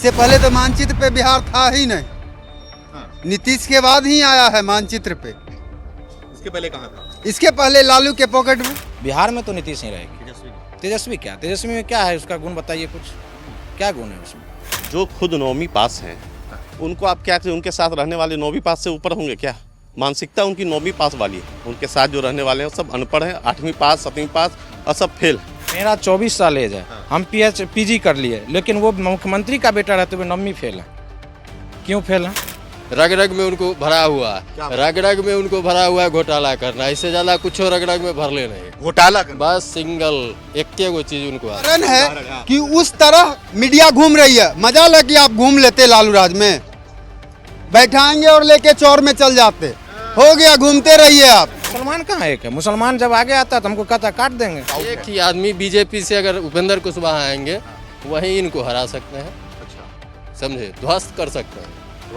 इससे पहले तो मानचित्र पे बिहार था ही नहीं। नीतीश के बाद ही आया है मानचित्र पे। इसके पहले कहाँ था? इसके पहले लालू के पॉकेट में। बिहार में तो नीतीश ही रहेगी। तेजस्वी क्या? तेजस्वी में क्या है उसका गुण बताइए, कुछ क्या गुण है उसमें? जो खुद 9वीं पास हैं उनको आप क्या उनके साथ रहने वाले 9वीं पास से ऊपर होंगे क्या? मानसिकता उनकी 9वीं पास वाली है। उनके साथ जो रहने वाले हैं सब अनपढ़ हैं, 8वीं पास 7वीं पास और सब फेल। मेरा 24 साल एज है, हम PG कर लिए, लेकिन वो मुख्यमंत्री का बेटा रहते हुए 9वीं फेल है। क्यों फेल है? रग रग में उनको भरा हुआ है, रग रग में उनको भरा हुआ है घोटाला करना। इससे ज्यादा कुछ रग रग में भर ले नहीं, घोटाला करना। बस सिंगल एक वो चीज उनको आता कारण है कि उस तरह मीडिया घूम रही है। मजा लगी आप घूम लेते लालू राज में, बैठाएंगे और लेके चौर में चल जाते। हो गया, घूमते रहिए आप। मुसलमान कहाँ एक है? मुसलमान जब आगे आता है तो हमको कहता काट देंगे। एक ही आदमी बीजेपी से अगर उपेंद्र कुशवाहा आएंगे वही इनको हरा सकते हैं। समझे? ध्वस्त कर सकते हैं,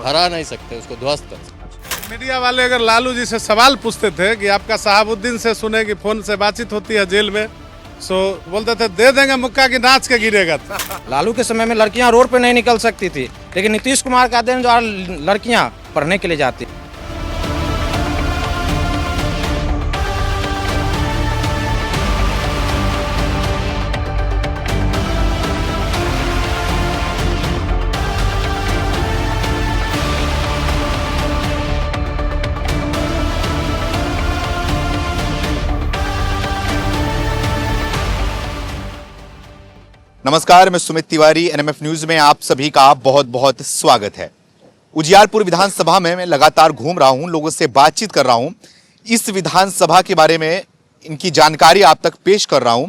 हरा नहीं सकते, उसको ध्वस्त कर सकते हैं। मीडिया वाले अगर लालू जी से सवाल पूछते थे कि आपका शहाबुद्दीन से सुने कि फोन से बातचीत होती है जेल में, सो बोलते थे दे देंगे मुक्का की नाच के गिरेगा। लालू के समय में लड़कियां रोड पे नहीं निकल सकती थी, लेकिन नीतीश कुमार का दिन जो लड़कियां पढ़ने के लिए जाती। नमस्कार, मैं सुमित तिवारी, NMF न्यूज में आप सभी का बहुत बहुत स्वागत है। उजियारपुर विधानसभा में मैं लगातार घूम रहा हूं, लोगों से बातचीत कर रहा हूं। इस विधानसभा के बारे में इनकी जानकारी आप तक पेश कर रहा हूं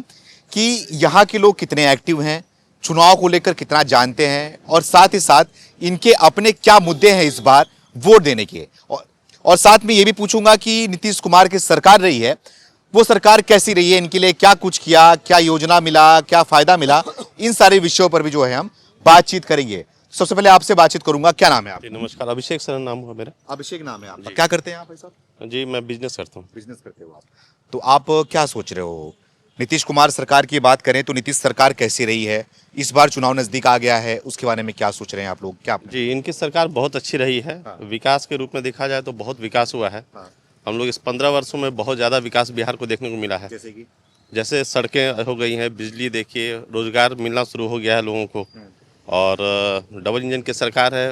कि यहां के लोग कितने एक्टिव हैं, चुनाव को लेकर कितना जानते हैं और साथ ही साथ इनके अपने क्या मुद्दे हैं इस बार वोट देने के। और साथ में ये भी पूछूंगा कि नीतीश कुमार की सरकार रही है, वो सरकार कैसी रही है, इनके लिए क्या कुछ किया, क्या योजना मिला, क्या फायदा मिला, इन सारे विषयों पर भी जो है हम बातचीत करेंगे। सबसे पहले आपसे बातचीत करूंगा, क्या नाम है आपका? नमस्कार, अभिषेक सर नाम है मेरा। अभिषेक नाम है आपका। क्या करते हैं आप ऐसा? जी मैं बिजनेस करता हूँ। बिजनेस करते हो आप? तो आप क्या सोच रहे हो, नीतीश कुमार सरकार की बात करें तो नीतीश सरकार कैसी रही है, इस बार चुनाव नजदीक आ गया है, उसके बारे में क्या सोच रहे हैं आप लोग? क्या जी, इनकी सरकार बहुत अच्छी रही है। विकास के रूप में देखा जाए तो बहुत विकास हुआ है। हम लोग इस 15 वर्षों में बहुत ज़्यादा विकास बिहार को देखने को मिला है। जैसे सड़कें हो गई हैं, बिजली देखिए, रोजगार मिलना शुरू हो गया है लोगों को, और डबल इंजन की सरकार है।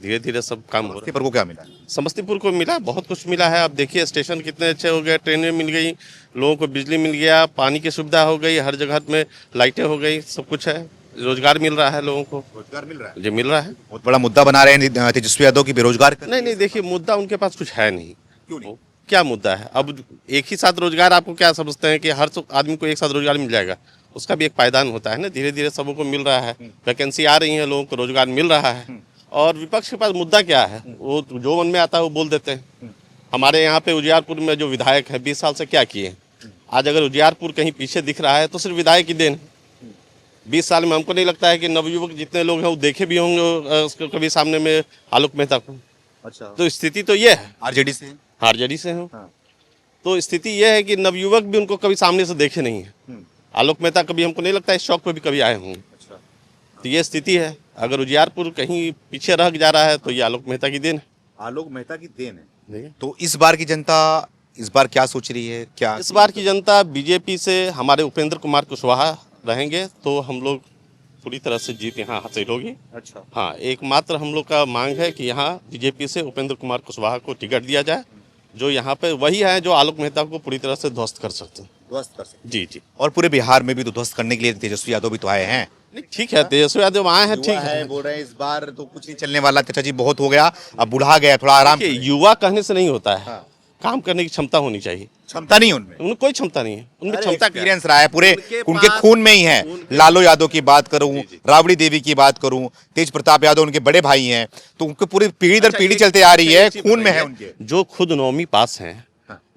धीरे धीरे सब काम हो रहा है। समस्तीपुर को क्या मिला? समस्तीपुर को मिला, बहुत कुछ मिला है। अब देखिए स्टेशन कितने अच्छे हो गए, ट्रेनें मिल गई, लोगों को बिजली मिल गया, पानी की सुविधा हो गई, हर जगह में लाइटें हो गई, सब कुछ है। रोजगार मिल रहा है लोगों को। रोजगार मिल रहा है जी, मिल रहा है। बहुत बड़ा मुद्दा बना रहे हैं तेजस्वी यादव की बेरोजगार। नहीं, देखिए मुद्दा उनके पास कुछ है नहीं। क्यों नहीं? क्या मुद्दा है? अब एक ही साथ रोजगार, आपको क्या समझते हैं कि हर आदमी को एक साथ रोजगार मिल जाएगा? उसका भी एक पायदान होता है ना। धीरे धीरे सबों को मिल रहा है, वैकेंसी आ रही है, लोगों को रोजगार मिल रहा है। और विपक्ष के पास मुद्दा क्या है? वो जो मन में आता है वो बोल देते हैं। हमारे यहाँ पे उजियारपुर में जो विधायक है 20 साल से क्या किए? आज अगर उजियारपुर कहीं पीछे दिख रहा है तो सिर्फ विधायक की देन है। 20 साल में हमको नहीं लगता है कि नवयुवक जितने लोग हैं वो देखे भी होंगे कभी सामने में आलोक मेहता को। अच्छा, तो स्थिति तो ये है। आरजेडी से? आरजेडी से हूँ। तो स्थिति यह है कि नवयुवक भी उनको कभी सामने से देखे नहीं है। आलोक मेहता कभी हमको नहीं लगता इस शौक पे भी कभी आए होंगे। तो ये स्थिति है। अगर उजियारपुर कहीं पीछे रह जा रहा है तो ये आलोक मेहता की देन है। आलोक मेहता की देन है। तो इस बार की जनता इस बार क्या सोच रही है? क्या इस बार की जनता बीजेपी से हमारे उपेंद्र कुमार कुशवाहा रहेंगे तो हम लोग पूरी तरह से जीत यहाँ हासिल होगी। अच्छा, हाँ, एकमात्र हम लोग का मांग है कि यहाँ बीजेपी से उपेंद्र कुमार कुशवाहा को टिकट दिया जाए, जो यहाँ पे वही है जो आलोक मेहता को पूरी तरह से ध्वस्त कर सकते हैं। ध्वस्त कर सकते? जी जी। और पूरे बिहार में भी तो ध्वस्त करने के लिए तेजस्वी यादव भी तो आए हैं। नहीं, ठीक है, तेजस्वी यादव आए हैं, ठीक है। बोल रहे हैं इस बार तो कुछ नहीं चलने वाला, चाचा जी बहुत हो गया, अब बुढ़ा गया, थोड़ा आराम। युवा कहने से नहीं होता है। काम करने की क्षमता होनी चाहिए। क्षमता नहीं उनमें? उनमें कोई क्षमता नहीं है। उनमें क्षमता एक्सपीरियंस रहा है पूरे, उनके खून में ही है। लालू यादव की बात करूं, राबड़ी देवी की बात करूं, तेज प्रताप यादव उनके बड़े भाई हैं, तो उनके पूरी पीढ़ी दर पीढ़ी चलते आ रही है, खून में है उनके। जो खुद 9वीं पास हैं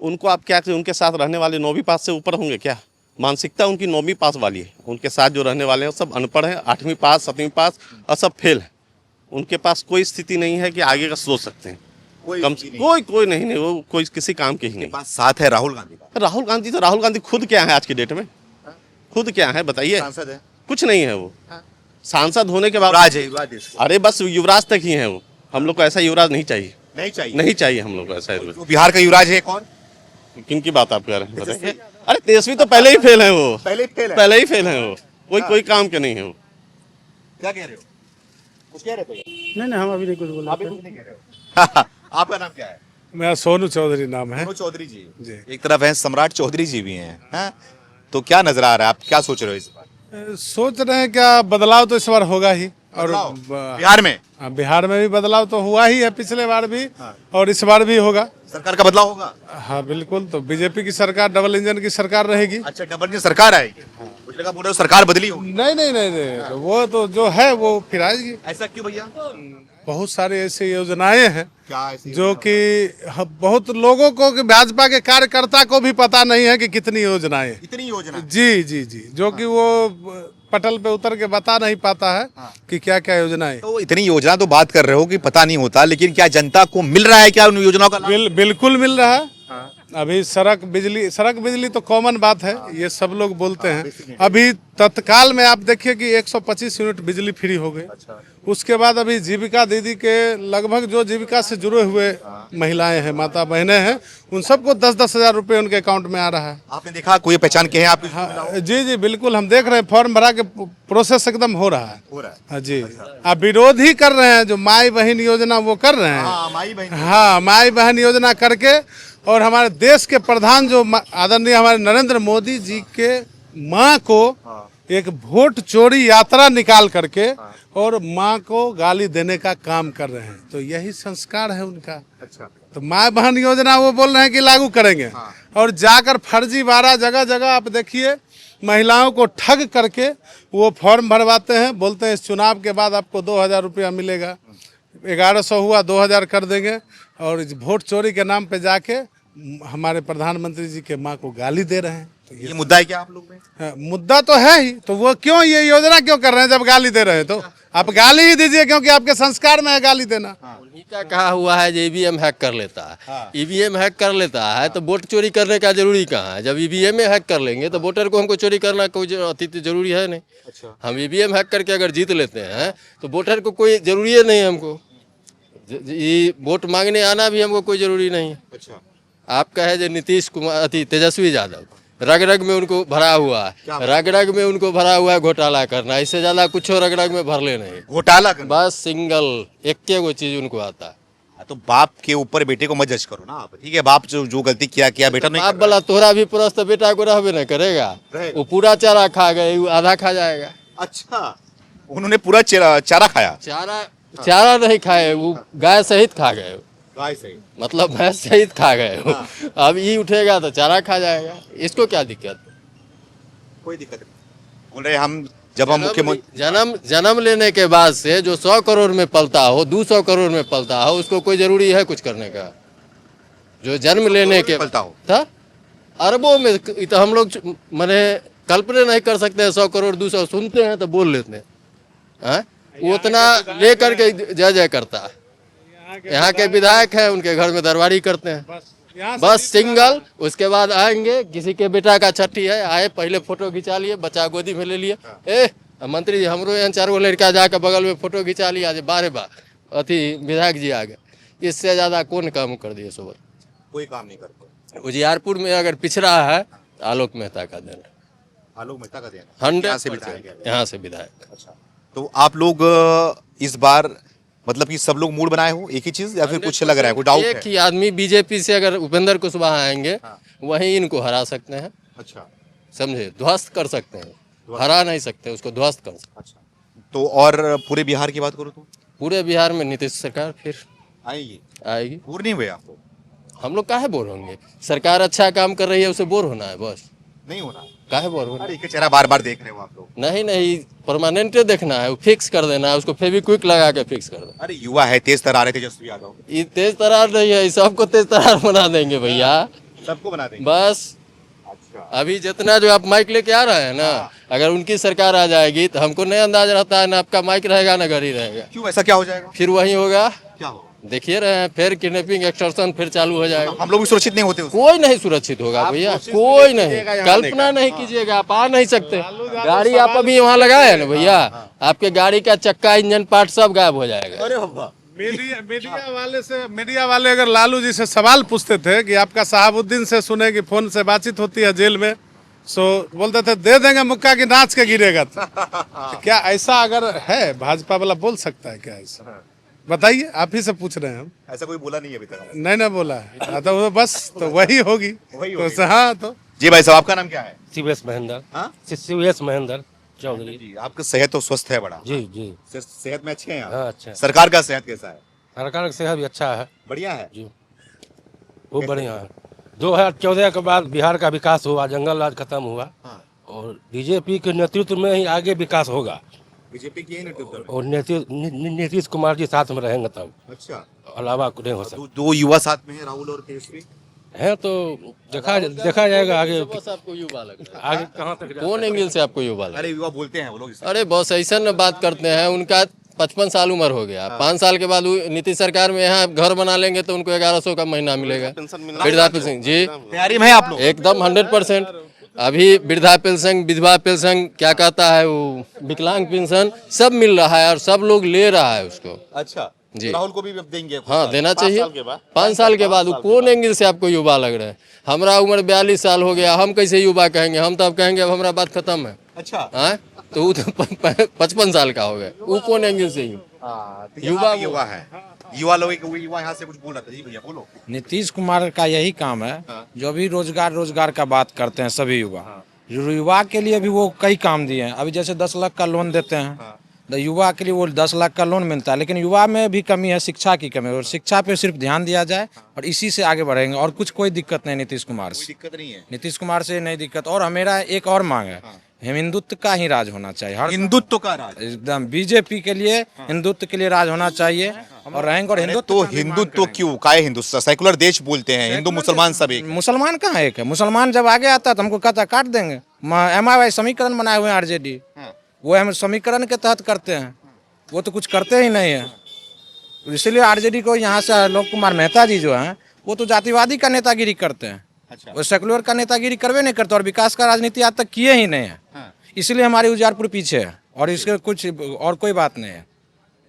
उनको आप क्या उनके साथ रहने वाले 9वीं पास से ऊपर होंगे क्या? मानसिकता उनकी 9वीं पास वाली है। उनके साथ जो रहने वाले हैं सब अनपढ़ हैं, 8वीं पास 7वीं पास और सब फेल है। उनके पास कोई स्थिति नहीं है कि आगे का सोच सकते हैं। कोई नहीं, वो कोई किसी काम के ही नहीं। साथ है राहुल गांधी का। राहुल गांधी, तो राहुल गांधी खुद क्या है आज की डेट में? खुद क्या है बताइए? सांसद है। कुछ नहीं है वो। सांसद होने के बाद युवराज है, युवराज देश का। अरे बस युवराज तक ही है वो। हम लोग को ऐसा युवराज नहीं चाहिए, नहीं चाहिए। नहीं चाहिए हम लोग को ऐसा युवराज। तो बिहार का युवराज है कौन? किन की बात आप कर रहे हैं बताइए? अरे तेजस्वी तो पहले ही फेल है वो, पहले फेल है। पहले ही फेल है वो, कोई काम के नहीं है वो। क्या कह रहे हो? कुछ कह रहे थे? नहीं हम अभी नहीं कुछ बोला। आप कुछ नहीं कह रहे हो। आपका नाम क्या है? मेरा सोनू चौधरी नाम है। मनोज चौधरी जी। जी। एक तरफ है सम्राट चौधरी जी भी हैं, हैं? तो क्या नजर आ रहा है, आप क्या सोच रहे हो इस बार? सोच रहे हैं क्या बदलाव तो इस बार होगा ही। और बदलाव? बिहार में बिहार में भी बदलाव तो हुआ ही है, पिछले बार भी और इस बार भी होगा। सरकार का बदलाव होगा। हाँ बिल्कुल, तो बीजेपी की सरकार, डबल इंजन की सरकार रहेगी। अच्छा, डबल इंजन सरकार आएगी। मुझे लगा बोल रहे हो सरकार बदली होगी। नहीं, तो वो तो जो है वो फिर आएगी। ऐसा क्यों भैया? बहुत सारी ऐसी योजनाएं हैं क्या ऐसी जो कि बहुत लोगों को, कि भाजपा के कार्यकर्ता को भी पता नहीं है कि कितनी योजनाएं हैं। इतनी योजना? जी, जो कि वो पटल पे उतर के बता नहीं पाता है कि क्या क्या योजनाएं। तो इतनी योजना तो बात कर रहे हो कि पता नहीं होता, लेकिन क्या जनता को मिल रहा है क्या उन योजनाओं का लाभ? बिल्कुल मिल रहा है। अभी सड़क बिजली तो कॉमन बात है, ये सब लोग बोलते हैं। अभी तत्काल में आप देखिए कि 125 यूनिट बिजली फ्री हो गए। उसके बाद अभी जीविका दीदी के लगभग जो जीविका से जुड़े हुए महिलाएं हैं, माता बहनें हैं, उन सबको 10-10 हजार रुपये उनके अकाउंट में आ रहा है। आपने देखा कोई पहचान के हैं आपकी? हाँ, जी बिल्कुल, हम देख रहे हैं, फॉर्म भरा के प्रोसेस एकदम हो रहा है। हो रहा है। हाँ जी। अब विरोध ही कर रहे हैं, जो माई बहन योजना वो कर रहे हैं। हाँ, माई बहन योजना करके, और हमारे देश के प्रधान जो आदरणीय हमारे नरेंद्र मोदी जी के माँ को एक वोट चोरी यात्रा निकाल करके और माँ को गाली देने का काम कर रहे हैं। तो यही संस्कार है उनका। अच्छा। तो माँ बहन योजना वो बोल रहे हैं कि लागू करेंगे, और जाकर फर्जीवाड़ा जगह जगह आप देखिए, महिलाओं को ठग करके वो फॉर्म भरवाते हैं, बोलते हैं इस चुनाव के बाद आपको 2000 रुपया मिलेगा। 1100 हुआ 2000 कर देंगे, और इस वोट चोरी के नाम पे जाके हमारे प्रधानमंत्री जी के माँ को गाली दे रहे हैं। तो ये मुद्दा है क्या आप लोग में? हाँ, मुद्दा तो है ही। तो वो क्यों ये योजना क्यों कर रहे हैं जब गाली दे रहे हैं? तो आप गाली ही दीजिए, क्योंकि आपके संस्कार में है गाली देना। उन्हीं का कहा हुआ है जो ईवीएम हैक कर लेता है। ईवीएम हैक कर लेता है तो वोट चोरी करने का जरूरी कहाँ है? जब ईवीएम में हैक कर लेंगे तो वोटर को हमको चोरी करना कोई अति जरूरी है नहीं। अच्छा। हम ईवीएम हैक करके अगर जीत लेते हैं तो वोटर को कोई जरूरी है नहीं, हमको ये वोट मांगने आना भी हमको कोई जरूरी नहीं है। अच्छा। आपका है जो नीतीश कुमार, तेजस्वी यादव, रग रग में उनको भरा हुआ है, रग रग में उनको भरा हुआ है घोटाला करना। इससे ज्यादा कुछ रग रग में भर ले नहीं, घोटाला करना। बस सिंगल एक वो चीज उनको आता है। तो बाप के ऊपर बेटे को मत जज करो ना आप, ठीक है? बाप जो गलती किया बेटा नहीं बाप वाला तोहरा भी परस्त तो बेटा को रहबे न करेगा। वो पूरा चारा खा गए, वो आधा खा जाएगा। अच्छा, उन्होंने पूरा चारा खाया? चारा नहीं खाए, वो गाय सहित खा गए। गाय सही, मतलब भैंस सहित खा गए हो। अब ये उठेगा तो चारा खा जाएगा, इसको क्या दिक्कत? कोई दिक्कत नहीं। बोल रहे हम जब हम मुख्यमंत्री जन्म लेने के बाद से जो 100 करोड़ में पलता हो, 200 करोड़ में पलता हो, उसको कोई जरूरी है कुछ करने का? जो जन्म लेने के पलता हो था अरबों में, तो हम लोग माने कल्पना नहीं कर सकते हैं। 100 करोड़ 200 सुनते हैं तो बोल लेते हैं। वो उतना ले करके जय जय करता है। यहाँ के विधायक हैं, उनके घर में दरबारी करते हैं, बस सिंगल। उसके बाद आएंगे, किसी के बेटा का छठी है, आए पहले फोटो खिंचा लिए, बच्चा गोदी में ले लिए। मंत्री जी हमरो यहाँ 4 लड़का जाकर बगल में फोटो खिंचा लिया, बारे बार अथी विधायक जी आ गए। इससे ज्यादा कौन काम कर दिए? सोबत कोई काम नहीं करते। उजियारपुर में अगर पिछड़ा है तो आलोक मेहता का देन, आलोक मेहता का देन, 100% यहाँ से विधायक। अच्छा, तो आप लोग इस बार मतलब कि सब लोग मूड बनाए हो एक ही चीज, या फिर कुछ लग रहा है, कोई डाउट है? एक ही आदमी बीजेपी से अगर उपेंद्र कुशवाहा आएंगे, वहीं इनको हरा सकते हैं। अच्छा, समझे? ध्वस्त कर सकते हैं, हरा नहीं सकते, उसको ध्वस्त कर सकते। अच्छा, तो और पूरे बिहार की बात करो तो पूरे बिहार में नीतीश सरकार फिर आएगी। बोर नहीं हुए आप लोग? हम लोग काहे बोर होंगे? सरकार अच्छा काम कर रही है, उसे बोर होना है? बस नहीं होना, काहे बोर होना? एक चेहरा बार बार देख रहे हो आप लोग? नहीं, परमानेंट देखना है, फिक्स कर देना है, उसको फेविक्विक लगा के फिक्स कर देना। अरे युवा है, तेज तरार है तेजस्वी यादव। ये तेज तरार नहीं है, सबको तेज तरार बना देंगे भैया, सबको बना देंगे बस। अच्छा, अभी जितना जो आप माइक लेके आ रहे हैं ना, अगर उनकी सरकार आ जाएगी तो हमको नहीं अंदाज रहता है ना आपका माइक रहेगा ना घर ही रहेगा। क्यों? ऐसा क्या हो जाएगा? फिर वही होगा, क्या होगा? देखिए रहे हैं, फिर किडनैपिंग एक्सटॉर्शन फिर चालू हो जाएगा। हम लोग भी सुरक्षित नहीं होते उससे। कोई नहीं सुरक्षित होगा भैया, कोई नहीं। कल्पना नहीं कीजिएगा, आप आ नहीं सकते। गाड़ी आप अभी वहाँ लगाए है ना भैया, आपके गाड़ी का चक्का, इंजन पार्ट सब गायब हो जाएगा। मीडिया वाले अगर लालू जी से सवाल पूछते थे कि आपका शहाबुद्दीन से सुने कि फोन से बातचीत होती है जेल में, सो बोलते थे दे देंगे मुक्का की नाच के गिरेगा। तो क्या ऐसा अगर है, भाजपा वाला बोल सकता है क्या ऐसा? बताइए, आप ही से पूछ रहे हैं हम। ऐसा कोई बोला नहीं है अभी तक। नहीं बोला है तो वो बस तो वही होगी। तो हाँ, तो जी भाई साहब, आपका नाम क्या है? शिवेश महेंद्र। हाँ? शिवेश महेंद्र चौधरी। जी, आपका सेहत तो स्वस्थ है बड़ा। जी जी। सेहत में अच्छे हैं आप? हाँ, अच्छा। सरकार का सेहत कैसा है? सरकार की सेहत भी अच्छा है बढ़िया है जी, बहुत बढ़िया है। 2014 के बाद बिहार का विकास हुआ, जंगल राज खत्म हुआ। हाँ। और बीजेपी के नेतृत्व में ही आगे विकास होगा। बीजेपी की नेतृत्व। और नीतीश कुमार जी साथ में रहेंगे तब, अच्छा, अलावा कुछ नहीं हो सकता। दो युवा साथ में है, राहुल और तेजस्वी है तो देखा जाएगा आगे। बस आपको युवा लग रहा है, आगे कहाँ तक कौन एंगल से आपको युवा लग रहा है? अरे युवा बोलते हैं वो लोग। अरे बॉस ऐसा न बात करते हैं, उनका 55 साल उम्र हो गया। 5 साल के बाद नीतीश सरकार में यहाँ घर बना लेंगे तो उनको 1100 का महीना मिलेगा वृद्धा पेंशन। जी तैयारी में है आप लोग? एकदम 100%। अभी वृद्धा पेंशन, विधवा पेंशन, क्या कहता है वो, विकलांग पेंशन सब मिल रहा है और सब लोग ले रहा है उसको। अच्छा जी। तो राहुल को भी देंगे? हाँ, देना चाहिए। 5 साल के बाद। कौन एंगल से आपको युवा लग रहा है? हमारा उम्र 42 साल हो गया, हम कैसे युवा कहेंगे? हम तो अब कहेंगे अब हमारा बात खत्म है। अच्छा, हाँ, तो वो तो 55 साल का हो गया, वो कौन एंगल से? युवा है। युवा लोग, युवा यहाँ से कुछ बोल रहा था। जी भैया बोलो। नीतीश कुमार का यही काम है, जो भी रोजगार का बात करते हैं सभी युवा। युवा के लिए भी वो कई काम दिए हैं। अभी जैसे 10 लाख का लोन देते हैं, तो युवा के लिए वो 10 लाख का लोन मिलता है। लेकिन युवा में भी कमी है, शिक्षा की कमी है, और शिक्षा पे सिर्फ ध्यान दिया जाए और इसी से आगे बढ़ेंगे। और कुछ कोई दिक्कत नहीं नीतीश कुमार से, दिक्कत नहीं है नीतीश कुमार से नहीं दिक्कत। और मेरा एक और मांग है, हिंदुत्व का ही राज होना चाहिए। हर हिंदुत्व का राज एकदम बीजेपी के लिए हिंदुत्व के लिए राज होना चाहिए और रहेंगे। और हिंदुत्व तो का भी मान हिंदुत्व करेंगे। क्यों? काय हिंदुत्व? सेकुलर देश बोलते हैं, हिंदू मुसलमान सब एक। मुसलमान कहाँ एक है? मुसलमान जब आगे आता तो हमको कहता काट देंगे। MIY समीकरण बनाए हुए हैं RJD, वो हम समीकरण के तहत करते हैं, वो तो कुछ करते ही नहीं है। इसलिए RJD को यहाँ से लोक कुमार मेहता जी जो हैं, वो तो जातिवादी का नेतागिरी करते हैं। अच्छा। वो सेकुलर का नेतागिरी करवे नहीं करते और विकास का राजनीति आज तक किए ही नहीं है। इसलिए हमारी उजियारपुर पीछे है और इसके कुछ और कोई बात नहीं है।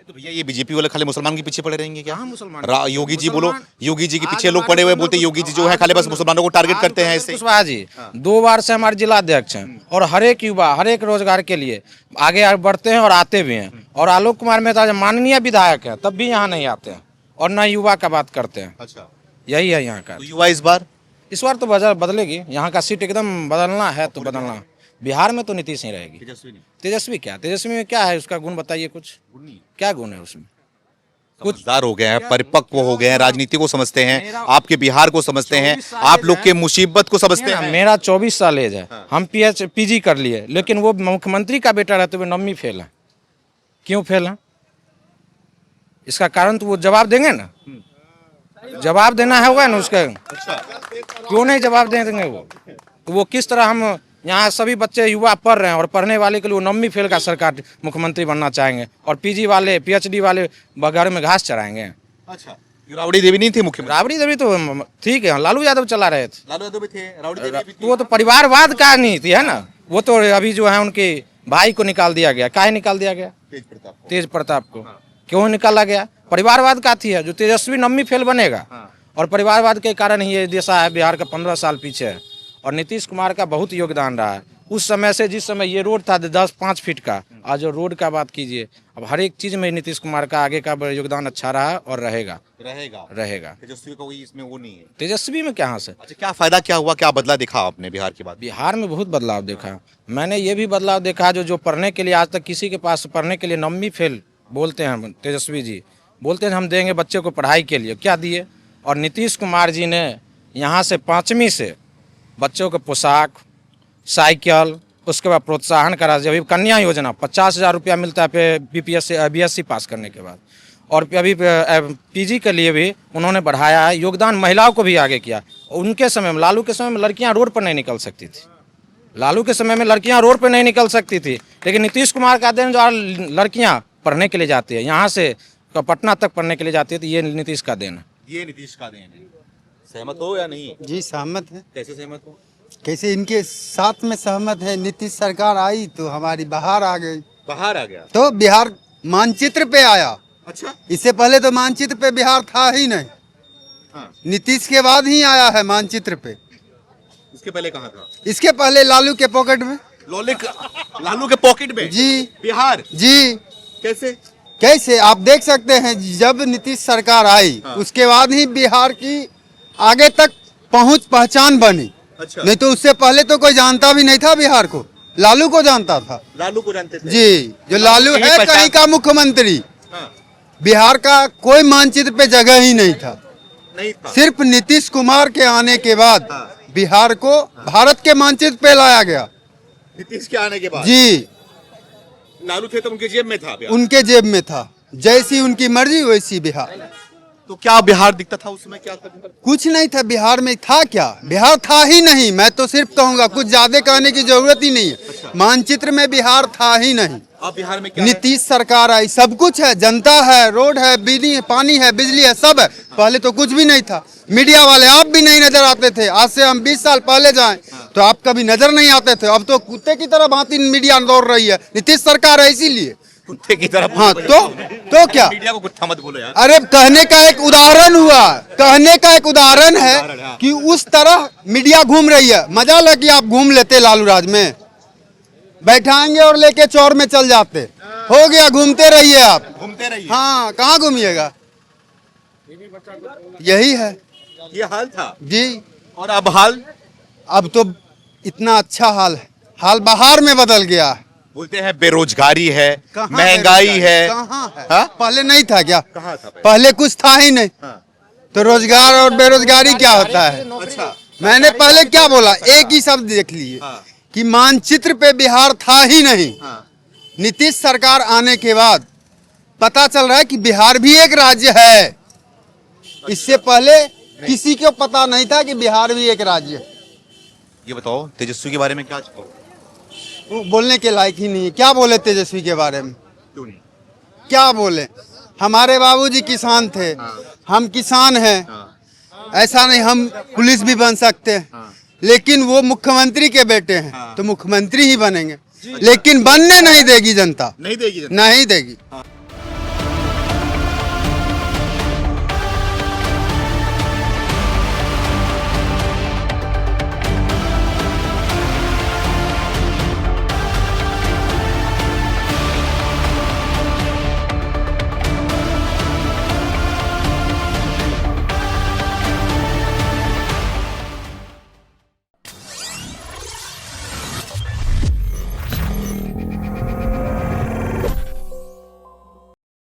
तो भैया ये बीजेपी वाले खाली मुसलमान के पीछे पड़े रहेंगे क्या? कहाँ मुसलमान? योगी जी बोलो, योगी जी के आज पीछे लोग हमारे पड़े हुए लोग बोलते योगी जी जो है खाली बस मुसलमानों को टारगेट करते हैं ऐसे। कुशवाहा जी 2 बार से हमारे जिला अध्यक्ष हैं और हर एक युवा हर एक रोजगार के लिए आगे बढ़ते हैं और आते भी हैं। और आलोक कुमार मेहता जब माननीय विधायक है तब भी यहाँ नहीं आते हैं और न युवा का बात करते हैं। अच्छा, यही है यहाँ का। तो युवा इस बार तो बदलेगी। यहाँ का सीट एकदम बदलना है तो बदलना। बिहार में तो नीतीश ही रहेगी। तेजस्वी क्या? तेजस्वी में क्या है उसका गुण बताइए कुछ। क्या गुण है उसमें? समझदार हो गए हैं, परिपक्व हो गए हैं, राजनीति को समझते हैं, आपके बिहार को समझते हैं, आप लोग के मुसीबत को समझते हैं। मेरा 24 साल एज है, हम PG कर लिए, लेकिन वो मुख्यमंत्री का बेटा रहते हुए 9वीं फेल है। क्यों फेल है? इसका कारण तो वो जवाब देंगे ना, जवाब देना होगा ना उसका। क्यों नहीं जवाब देंगे वो? तो वो किस तरह हम यहाँ सभी बच्चे युवा पढ़ रहे हैं और पढ़ने वाले के लिए वो 9वीं फेल का सरकार मुख्यमंत्री बनना चाहेंगे और PG वाले PhD वाले घर में घास चराएंगे। अच्छा, राबड़ी देवी नहीं थी मुख्यमंत्री? राबड़ी देवी तो ठीक है, लालू यादव चला रहे थे। लालू यादव भी थे, राबड़ी देवी भी तो वो तो परिवारवाद का नीति है ना। वो तो अभी जो है उनके भाई को निकाल दिया गया। काहे निकाल दिया गया? तेज प्रताप को। क्यों निकाला गया? परिवारवाद का थी है। जो तेजस्वी 9वीं फेल बनेगा और परिवारवाद के कारण ही ये दिशा है बिहार का 15 साल पीछे है। और नीतीश कुमार का बहुत योगदान रहा है उस समय से। जिस समय ये रोड था 5 फीट का, आज जो रोड का बात कीजिए, अब हर एक चीज में नीतीश कुमार का आगे का योगदान अच्छा रहा और रहेगा। तेजस्वी का कोई इसमें वो नहीं है। तेजस्वी में कहाँ से? अच्छा, क्या फायदा क्या हुआ, क्या बदला देखा आपने बिहार के बाद? बिहार में बहुत बदलाव देखा मैंने। ये भी बदलाव देखा जो पढ़ने के लिए आज तक किसी के पास पढ़ने के लिए 9वीं फेल बोलते हैं तेजस्वी जी, बोलते हैं हम देंगे बच्चे को पढ़ाई के लिए, क्या दिए? और नीतीश कुमार जी ने यहाँ से 5वीं से बच्चों को पोशाक, साइकिल, उसके बाद प्रोत्साहन करा। अभी कन्या योजना 50,000 रुपया मिलता है BSc पास करने के बाद। और अभी PG के लिए भी उन्होंने बढ़ाया है। योगदान महिलाओं को भी आगे किया। उनके समय में, लालू के समय में लड़कियां रोड पर नहीं निकल सकती थी। लालू के समय में लड़कियां रोड पर नहीं निकल सकती थी, लेकिन नीतीश कुमार का दिन जो लड़कियां पढ़ने के लिए जाती है, यहाँ से पटना तक पढ़ने के लिए जाती है, तो ये नीतीश का देन है। ये नीतीश का देन है। सहमत हो या नहीं? जी सहमत है। कैसे सहमत हो? कैसे इनके साथ में सहमत है। नीतीश सरकार आई तो हमारी बाहर आ गई, बाहर आ गया। तो बिहार मानचित्र पे आया। अच्छा। इससे पहले तो मानचित्र पे बिहार था ही नहीं। हाँ। नीतीश के बाद ही आया है मानचित्र पे। इसके पहले कहाँ था? इसके पहले लालू के पॉकेट में। लालू के पॉकेट में? जी बिहार। जी। कैसे? कैसे आप देख सकते हैं, जब नीतीश सरकार आई उसके बाद ही बिहार की आगे तक पहचान बनी। अच्छा। नहीं तो उससे पहले तो कोई जानता भी नहीं था बिहार को। लालू को जानता था। लालू को जानते थे? जी, जो लालू की है पहचान- कहीं का मुख्यमंत्री। हाँ। बिहार का कोई मानचित्र पे जगह ही नहीं था। नहीं था। सिर्फ नीतीश कुमार के आने के बाद हाँ। बिहार को भारत के मानचित्र पे लाया गया। नीतीश के आने के बाद? जी, लालू थे तो उनके जेब में था बिहार। उनके जेब में था। जैसी उनकी मर्जी वैसी बिहार। तो क्या बिहार दिखता था उसमें? क्या था? कुछ नहीं था बिहार में। था क्या? बिहार था ही नहीं। मैं तो सिर्फ कहूंगा, कुछ ज्यादा कहने की जरूरत ही नहीं है। मानचित्र में बिहार था ही नहीं। अब बिहार में क्या है? नीतीश सरकार आई, सब कुछ है। जनता है, रोड है, बिजली है, पानी है, बिजली है, सब है। पहले तो कुछ भी नहीं था। मीडिया वाले आप भी नहीं नजर आते थे। आज से हम 20 साल पहले जाएं तो आप कभी नजर नहीं आते थे। अब तो कुत्ते की तरह भांति मीडिया दौड़ रही है। नीतीश सरकार है इसीलिए। कुत्ते की तरफ? हाँ, तो क्या? मीडिया को कुत्ता मत बोलो यार। अरे कहने का एक उदाहरण हुआ। कहने का एक उदाहरण है हाँ। कि उस तरह मीडिया घूम रही है। मजा लगी आप घूम लेते लालू राज में, बैठाएंगे और लेके चौर में चल जाते। हो गया, घूमते रहिए आप। घूमते रहिए। हाँ, कहाँ घूमिएगा? यही है ये हाल था जी। और अब हाल? अब तो इतना अच्छा हाल है। हाल बाहर में बदल गया है। बोलते हैं बेरोजगारी है, कहाँ महंगाई बेरोजगारी? है। कहाँ है? हाँ? पहले नहीं था क्या? कहाँ था पहले? पहले कुछ था ही नहीं। हाँ। तो रोजगार और बेरोजगारी क्या होता है? अच्छा। मैंने पहले क्या बोला? एक ही शब्द देख लिए हाँ। कि मानचित्र पे बिहार था ही नहीं। हाँ। नीतीश सरकार आने के बाद पता चल रहा है कि बिहार भी एक राज्य है। इससे पहले किसी को पता नहीं था कि बिहार भी एक राज्य है। ये बताओ तेजस्वी के बारे में क्या कहो? वो बोलने के लायक ही नहीं है। क्या बोले तेजस्वी के बारे में? क्यों नहीं? क्या बोले? हमारे बाबूजी किसान थे, हम किसान हैं। ऐसा नहीं हम पुलिस भी बन सकते हैं, लेकिन वो मुख्यमंत्री के बेटे हैं तो मुख्यमंत्री ही बनेंगे। लेकिन बनने नहीं देगी जनता, नहीं देगी जनता। नहीं देगी।